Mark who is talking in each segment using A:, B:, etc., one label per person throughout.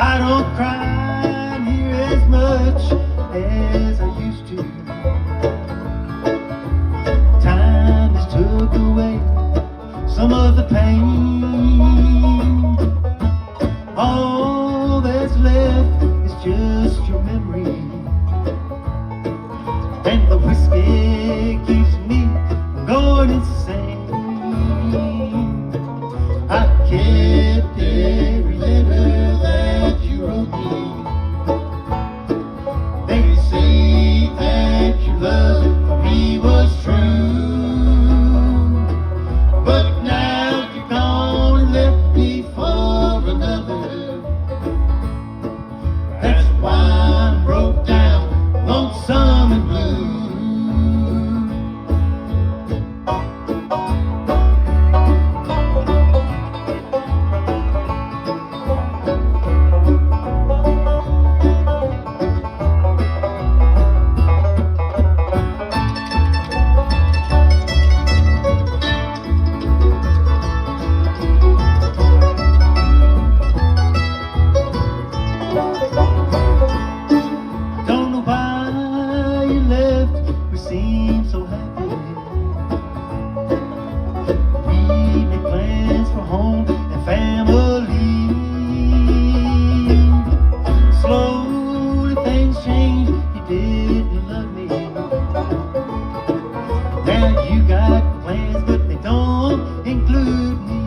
A: I don't cry near as much as I used to. Time has took away some of the pain. All that's left is just your memory, and the whiskey keeps me from going insane. I kept every letter that you wrote me. They say that your love for me was true, but now you're gone and left me for another. That's why I'm broke down, lonesome and blue. Don't know why you left, we seem so happy. We made plans for home and family. Slowly things changed, you didn't love me. Now you got plans, but they don't include me.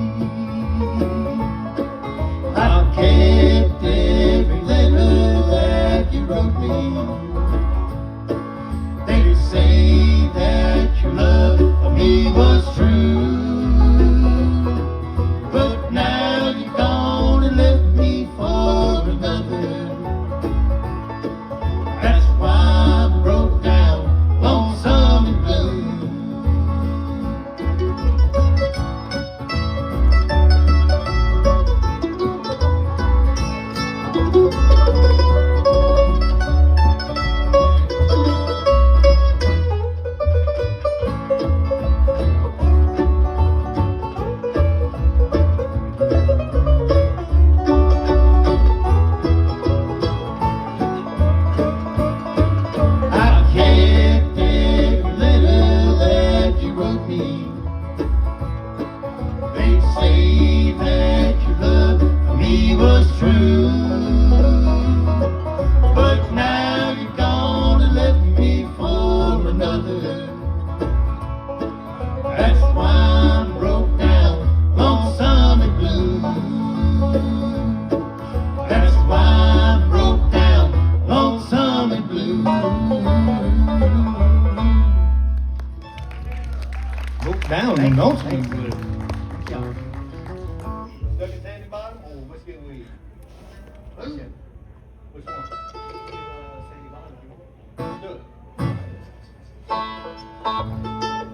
A: I kept every letter that you wrote me. They say that your love for me was true, but now you're gone and left me for another. That's why I'm broke down, lonesome and blue. I kept every letter that you wrote me. They say that your love for me was true, but now you're gone and left me for another. That's why I'm broke down, lonesome and blue. That's why I'm broke down, lonesome and blue. Broke down and lonesome and blue.
B: Stuck in Sandy Bottom or Whiskey and Weed? Which one? Sandy Bottom. Do it.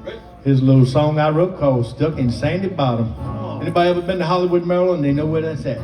B: Ready?
A: Here's a little song I wrote called Stuck in Sandy Bottom.
B: Oh.
A: Anybody ever been to Hollywood, Maryland? They know where that's at.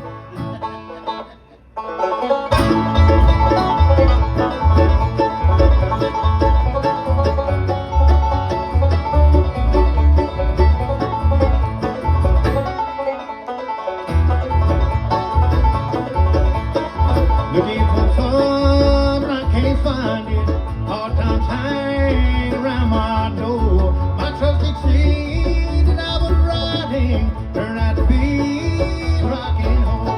A: Looking for fun, but I can't find it. Hard times hang around my door. My trusty tree that I was riding turned out to be rocking home.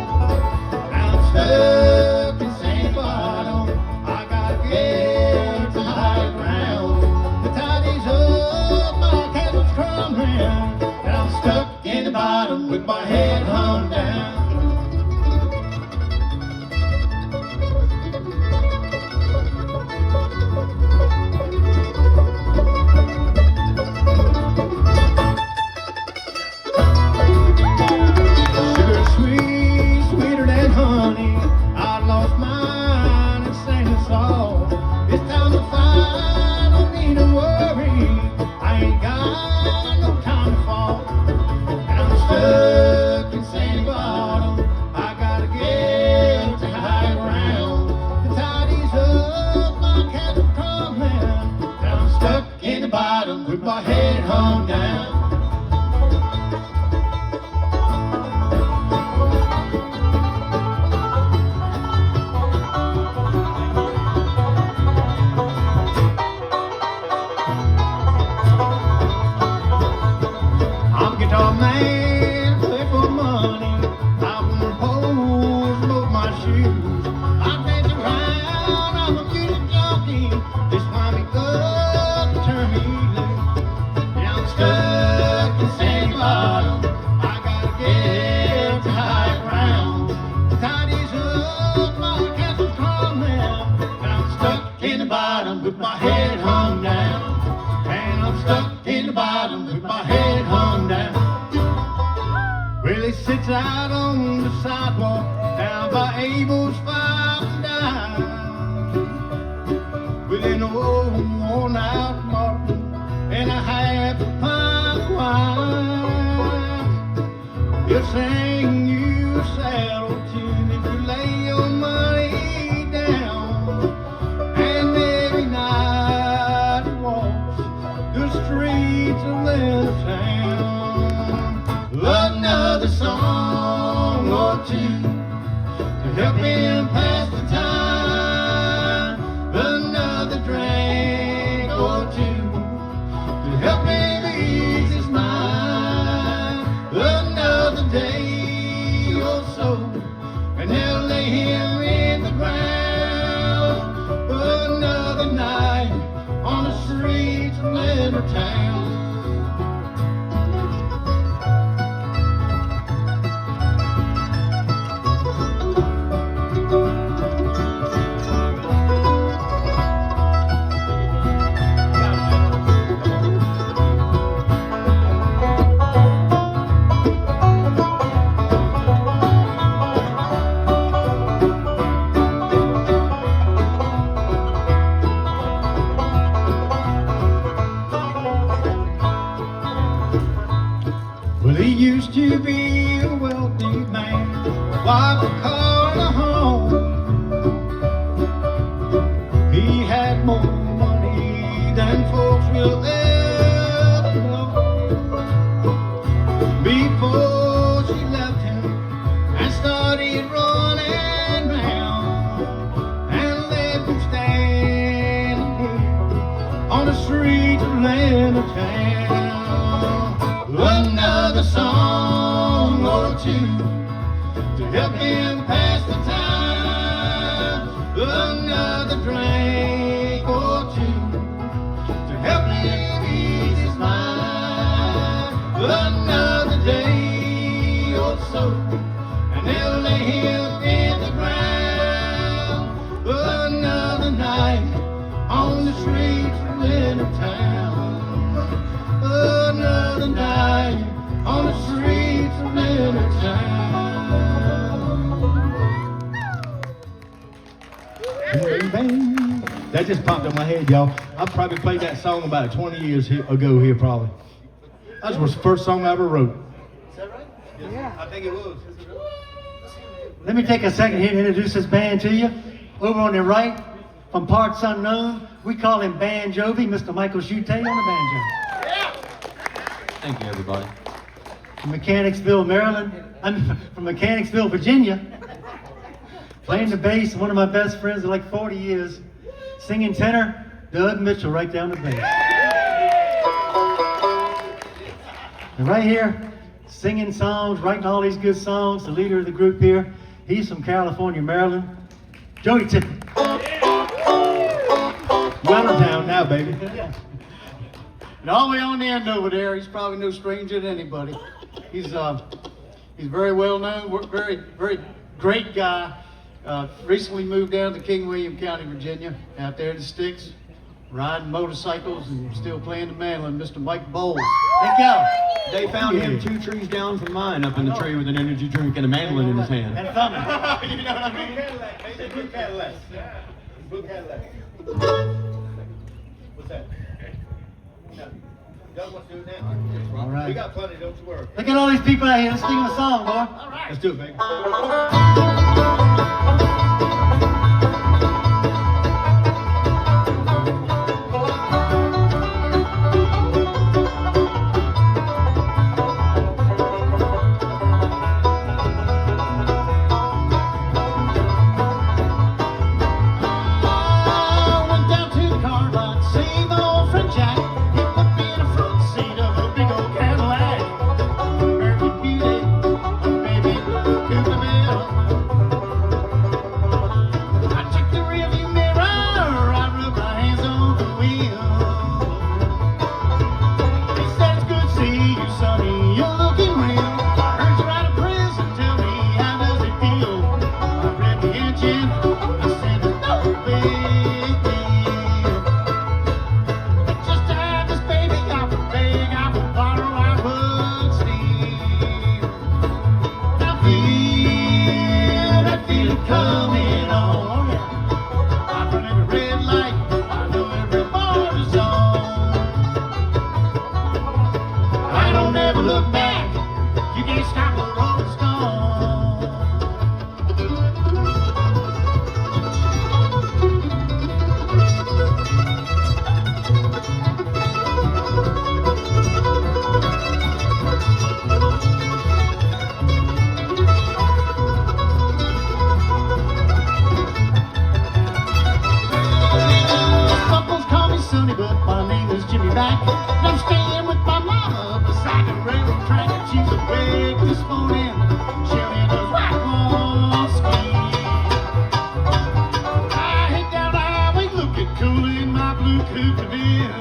A: shoes. I dance around, I'm a music junkie. This mommy good to turn me loose. Yeah, I'm stuck in Sandy Bottom. I gotta get to high ground. Tie these hooks, my castle's crumbling. And I'm stuck in the bottom with my head hung down. And I'm stuck in the bottom with my head hung down. Well, he sits out on the sidewalk down by Abel's Fire and Dine with an old worn-out Martin and a half a pint of wine. He'll sing you a sad old tune if you lay your money down. And every night he walks the streets of little town. Another song or two to help him pass the time. Another drink or two to help him ease his mind. Another day or so, and they'll lay him in the ground. Another night on the streets of little town. Well, he used to be a wealthy man, a wife, a car, and a home. He had more money than folks will ever know. Before she left him and started running round and left him standing here on the streets of Atlanta town. Another song or two to help him pass the time. Another drink or two to help him ease his mind. Another day or so, and they'll lay him in the ground. Another night on the streets of little town. Another night on the streets of little town. Bang, bang. That just popped in my head, y'all. I probably played that song about 20 years ago here, probably. That was the first song I ever wrote.
B: Is that right?
C: Yeah.
B: I think it was.
C: Let me take a second here to introduce this band to you. Over on the right, from parts unknown, we call him Banjovi, Mr. Michael Schute on the banjo.
D: Thank you, everybody.
C: From Mechanicsville, Maryland. I'm from Mechanicsville, Virginia. Playing the bass, one of my best friends of like 40 years. Singing tenor, Doug Mitchell, right down the bass. And right here, singing songs, writing all these good songs, the leader of the group here. He's from California, Maryland. Jody Tippitt.
A: Well down now, baby.
C: And all the way on the end over there, he's probably no stranger to anybody. He's very well known, very great guy. Recently moved down to King William County, Virginia, out there in the sticks, riding motorcycles and still playing the mandolin, Mr. Mike Bowles. Thank y'all.
D: They found him 2 trees down from mine up in the tree with an energy drink and a mandolin in his hand.
C: And thumbing.
B: You know what I mean? Cadillac, baby. Blue Cadillac. Blue Cadillac. What's that? No. Doug wants to do it now.
C: All right.
B: We got plenty, don't you worry.
C: Look at all these people out here. Let's sing a song, boy.
B: All right. Let's do it, baby.
C: preaching. I said, "There's no big deal. But just to have this baby, I would beg, I would borrow, I would steal." I feel that feeling coming on. I run every red light, I know every border zone. I don't ever look back. You can't stop a rolling stone. Some folks call me Sonny, but my name is Jimmy Back. And I'm staying with my mama beside the railroad track. And she's awake this morning, chilling those white walls ski. I head down the highway looking cool in my blue coupe bill.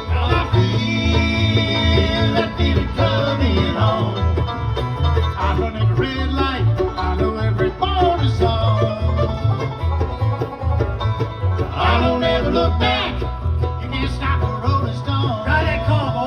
C: Now I feel that feeling coming on. I run every red light, I know every border zone. I don't ever look back. You can't stop a rolling stone. Drive that car, boy.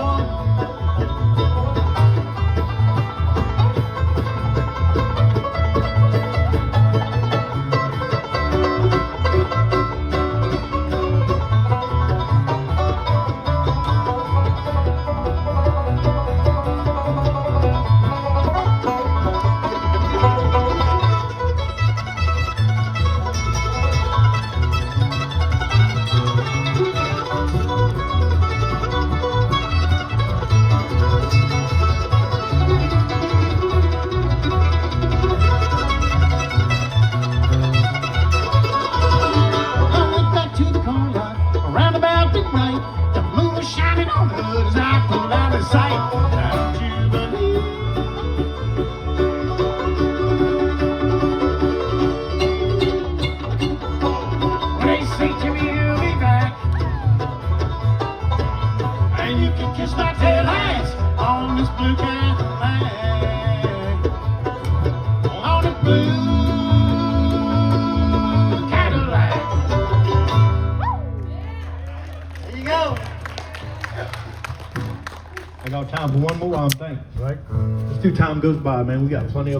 C: I went back to the car lot around about midnight. The moon was shining on the hood as I pulled out of sight. Don't you believe? When they say to me, you'll be back, and you can kiss my tail lights on this blue Cadillac, on the blue Cadillac. There you go.
B: I got time for one more, I'm thinking, right? Let's do Time Goes By, man. We got plenty of